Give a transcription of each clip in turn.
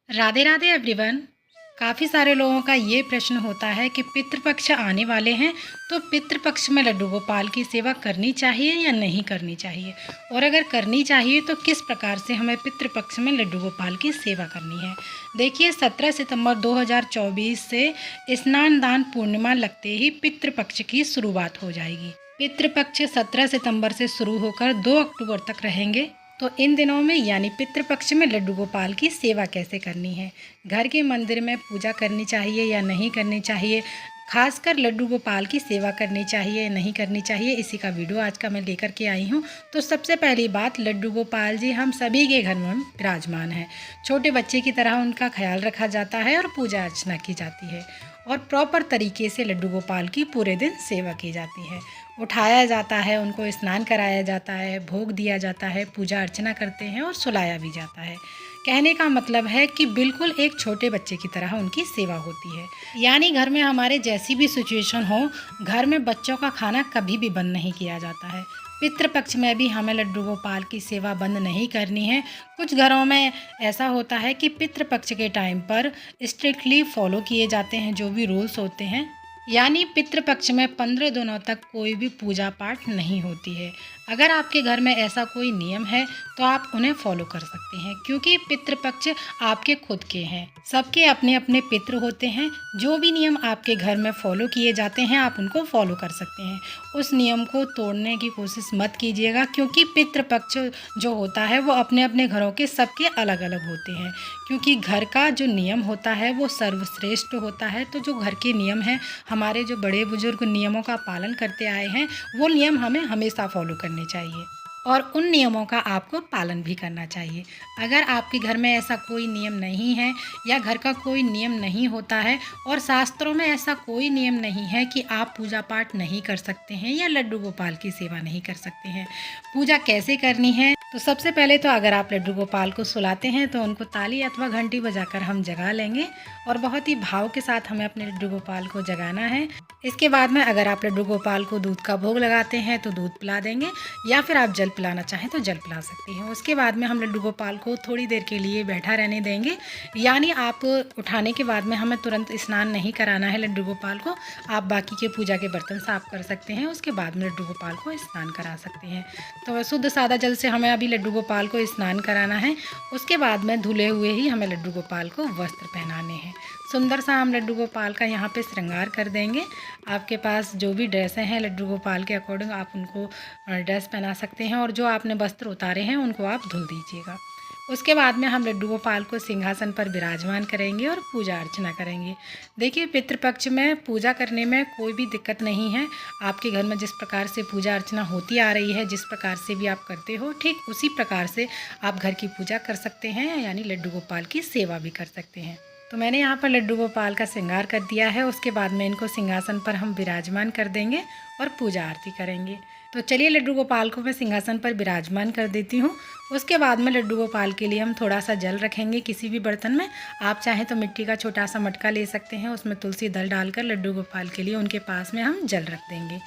Radhe Radhe everyone. काफ़ी सारे लोगों का ये प्रश्न होता है कि पितृपक्ष आने वाले हैं तो पितृपक्ष में लड्डू गोपाल की सेवा करनी चाहिए या नहीं करनी चाहिए, और अगर करनी चाहिए तो किस प्रकार से हमें पितृपक्ष में लड्डू गोपाल की सेवा करनी है। देखिए, 17 सितंबर 2024 से स्नान दान पूर्णिमा लगते ही पितृपक्ष की शुरुआत हो जाएगी। पितृपक्ष 17 सितंबर से शुरू होकर 2 अक्टूबर तक रहेंगे। तो इन दिनों में यानी पितृपक्ष में लड्डू गोपाल की सेवा कैसे करनी है, घर के मंदिर में पूजा करनी चाहिए या नहीं करनी चाहिए, खासकर लड्डू गोपाल की सेवा करनी चाहिए या नहीं करनी चाहिए, इसी का वीडियो आज का मैं लेकर के आई हूँ। तो सबसे पहली बात, लड्डू गोपाल जी हम सभी के घर में विराजमान हैं। छोटे बच्चे की तरह उनका ख्याल रखा जाता है और पूजा अर्चना की जाती है और प्रॉपर तरीके से लड्डू गोपाल की पूरे दिन सेवा की जाती है। उठाया जाता है, उनको स्नान कराया जाता है, भोग दिया जाता है, पूजा अर्चना करते हैं और सुलाया भी जाता है। कहने का मतलब है कि बिल्कुल एक छोटे बच्चे की तरह उनकी सेवा होती है। यानी घर में हमारे जैसी भी सिचुएशन हो, घर में बच्चों का खाना कभी भी बंद नहीं किया जाता है। पितृपक्ष में भी हमें लड्डू गोपाल की सेवा बंद नहीं करनी है। कुछ घरों में ऐसा होता है कि पितृपक्ष के टाइम पर स्ट्रिक्टली फॉलो किए जाते हैं जो भी रूल्स होते हैं, यानी पितृपक्ष में 15 दिनों तक कोई भी पूजा पाठ नहीं होती है। अगर आपके घर में ऐसा कोई नियम है तो आप उन्हें फॉलो कर सकते हैं, क्योंकि पितृपक्ष आपके खुद के हैं। सबके अपने अपने पितृ होते हैं। जो भी नियम आपके घर में फॉलो किए जाते हैं आप उनको फॉलो कर सकते हैं। उस नियम को तोड़ने की कोशिश मत कीजिएगा, क्योंकि पितृपक्ष जो होता है वो अपने अपने घरों के सबके अलग अलग होते हैं। क्योंकि घर का जो नियम होता है वो सर्वश्रेष्ठ होता है। तो जो घर के नियम हैं, हमारे जो बड़े बुजुर्ग नियमों का पालन करते आए हैं, वो नियम हमें हमेशा फॉलो करने चाहिए और उन नियमों का आपको पालन भी करना चाहिए। अगर आपके घर में ऐसा कोई नियम नहीं है या घर का कोई नियम नहीं होता है और शास्त्रों में ऐसा कोई नियम नहीं है कि आप पूजा पाठ नहीं कर सकते हैं या लड्डू गोपाल की सेवा नहीं कर सकते हैं, पूजा कैसे करनी है, तो सबसे पहले तो अगर आप लड्डू गोपाल को सुलाते हैं तो उनको ताली अथवा घंटी बजाकर हम जगा लेंगे और बहुत ही भाव के साथ हमें अपने लड्डू गोपाल को जगाना है। इसके बाद में अगर आप लड्डू गोपाल को दूध का भोग लगाते हैं तो दूध पिला देंगे, या फिर आप जल पिलाना चाहें तो जल पिला सकती हैं। उसके बाद में हम लड्डू गोपाल को थोड़ी देर के लिए बैठा रहने देंगे। यानी आप उठाने के बाद में हमें तुरंत स्नान नहीं कराना है लड्डू गोपाल को। आप बाकी के पूजा के बर्तन साफ कर सकते हैं, उसके बाद में लड्डू गोपाल को स्नान करा सकते हैं। तो शुद्ध सादा जल से हमें अभी लड्डू गोपाल को स्नान कराना है। उसके बाद में धुले हुए ही हमें लड्डू गोपाल को वस्त्र पहनाने हैं। सुंदर सा हम लड्डू गोपाल का यहाँ पे श्रृंगार कर देंगे। आपके पास जो भी ड्रेसें हैं लड्डू गोपाल के अकॉर्डिंग आप उनको ड्रेस पहना सकते हैं, और जो आपने वस्त्र उतारे हैं उनको आप धुल दीजिएगा। उसके बाद में हम लड्डू गोपाल को सिंहासन पर विराजमान करेंगे और पूजा अर्चना करेंगे। देखिए, पितृपक्ष में पूजा करने में कोई भी दिक्कत नहीं है। आपके घर में जिस प्रकार से पूजा अर्चना होती आ रही है, जिस प्रकार से भी आप करते हो, ठीक उसी प्रकार से आप घर की पूजा कर सकते हैं, यानी लड्डू गोपाल की सेवा भी कर सकते हैं। तो मैंने यहाँ पर लड्डू गोपाल का श्रृंगार कर दिया है। उसके बाद में इनको सिंहासन पर हम विराजमान कर देंगे और पूजा आरती करेंगे। तो चलिए, लड्डू गोपाल को मैं सिंहासन पर विराजमान कर देती हूँ। उसके बाद में लड्डू गोपाल के लिए हम थोड़ा सा जल रखेंगे किसी भी बर्तन में। आप चाहें तो मिट्टी का छोटा सा मटका ले सकते हैं, उसमें तुलसी दल डालकर लड्डू गोपाल के लिए उनके पास में हम जल रख देंगे।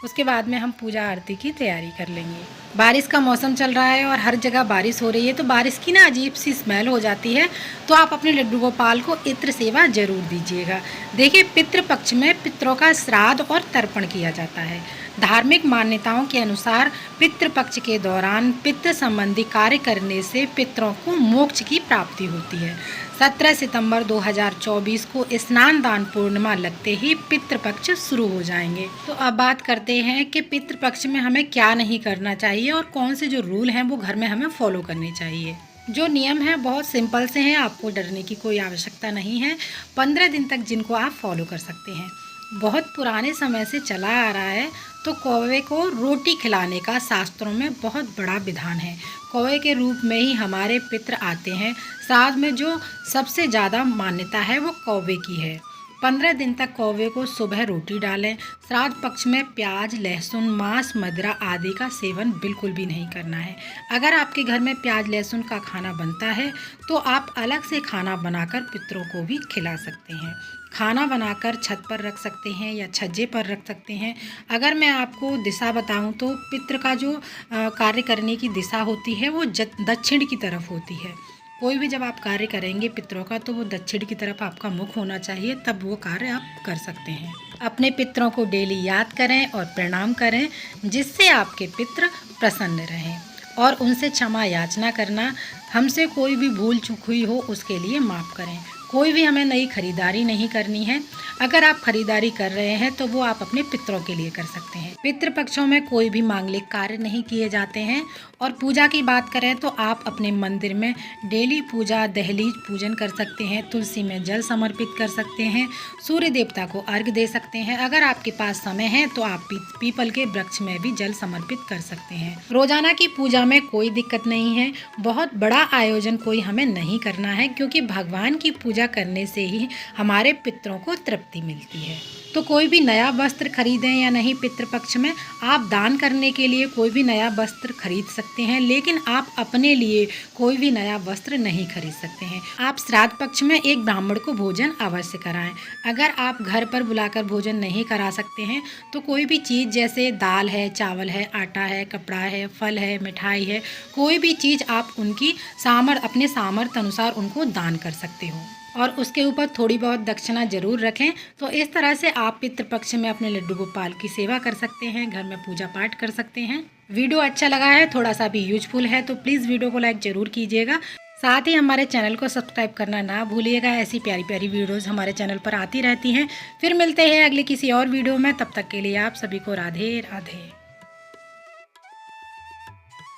उसके बाद में हम पूजा आरती की तैयारी कर लेंगे। बारिश का मौसम चल रहा है और हर जगह बारिश हो रही है, तो बारिश की ना अजीब सी स्मेल हो जाती है। तो आप अपने लड्डू गोपाल को इत्र सेवा जरूर दीजिएगा। देखिए, पितृपक्ष में पितरों का श्राद्ध और तर्पण किया जाता है। धार्मिक मान्यताओं के अनुसार पितृपक्ष के दौरान पितृ संबंधी कार्य करने से पितरों को मोक्ष की प्राप्ति होती है। 17 सितंबर 2024 को स्नान दान पूर्णिमा लगते ही पितृपक्ष शुरू हो जाएंगे। तो अब बात करते हैं कि पितृपक्ष में हमें क्या नहीं करना चाहिए और कौन से जो रूल हैं वो घर में हमें फॉलो करने चाहिए। जो नियम है बहुत सिंपल से हैं, आपको डरने की कोई आवश्यकता नहीं है। 15 दिन तक जिनको आप फॉलो कर सकते हैं। बहुत पुराने समय से चला आ रहा है, तो कौवे को रोटी खिलाने का शास्त्रों में बहुत बड़ा विधान है। कौवे के रूप में ही हमारे पितृ आते हैं। श्राद्ध में जो सबसे ज़्यादा मान्यता है वो कौवे की है। 15 दिन तक कौवे को सुबह रोटी डालें। श्राद्ध पक्ष में प्याज, लहसुन, मांस, मदिरा आदि का सेवन बिल्कुल भी नहीं करना है। अगर आपके घर में प्याज लहसुन का खाना बनता है तो आप अलग से खाना बनाकर पितरों को भी खिला सकते हैं। खाना बनाकर छत पर रख सकते हैं या छज्जे पर रख सकते हैं। अगर मैं आपको दिशा बताऊं तो पितृ का जो कार्य करने की दिशा होती है वो दक्षिण की तरफ होती है। कोई भी जब आप कार्य करेंगे पितरों का तो वो दक्षिण की तरफ आपका मुख होना चाहिए, तब वो कार्य आप कर सकते हैं। अपने पितरों को डेली याद करें और प्रणाम करें, जिससे आपके पितर प्रसन्न रहें। और उनसे क्षमा याचना करना, हमसे कोई भी भूल चूक हुई हो उसके लिए माफ़ करें। कोई भी हमें नई खरीदारी नहीं करनी है। अगर आप खरीदारी कर रहे हैं तो वो आप अपने पितरों के लिए कर सकते हैं। पितृपक्षों में कोई भी मांगलिक कार्य नहीं किए जाते हैं। और पूजा की बात करें तो आप अपने मंदिर में डेली पूजा, दहलीज पूजन कर सकते हैं, तुलसी में जल समर्पित कर सकते हैं, सूर्य देवता को अर्घ्य दे सकते हैं। अगर आपके पास समय है तो आप पीपल के वृक्ष में भी जल समर्पित कर सकते हैं। रोजाना की पूजा में कोई दिक्कत नहीं है। बहुत बड़ा आयोजन कोई हमें नहीं करना है, क्योंकि भगवान की पूजा करने से ही हमारे पितरों को तृप्ति मिलती है। तो कोई भी नया वस्त्र खरीदें या नहीं, पितृपक्ष में आप दान करने के लिए कोई भी नया वस्त्र खरीद सकते हैं, लेकिन आप अपने लिए कोई भी नया वस्त्र नहीं खरीद सकते हैं। आप श्राद्ध पक्ष में एक ब्राह्मण को भोजन अवश्य कराएं। अगर आप घर पर बुलाकर भोजन नहीं करा सकते हैं तो कोई भी चीज़ जैसे दाल है, चावल है, आटा है, कपड़ा है, फल है, मिठाई है, कोई भी चीज़ आप उनकी अपने सामर्थ्य अनुसार उनको दान कर सकते हो। और उसके ऊपर थोड़ी बहुत दक्षिणा जरूर रखें। तो इस तरह से आप पितृपक्ष में अपने लड्डू गोपाल की सेवा कर सकते हैं, घर में पूजा पाठ कर सकते हैं। वीडियो अच्छा लगा है, थोड़ा सा भी यूजफुल है तो प्लीज़ वीडियो को लाइक ज़रूर कीजिएगा। साथ ही हमारे चैनल को सब्सक्राइब करना ना भूलिएगा। ऐसी प्यारी प्यारी वीडियोज़ हमारे चैनल पर आती रहती हैं। फिर मिलते हैं अगले किसी और वीडियो में, तब तक के लिए आप सभी को राधे राधे।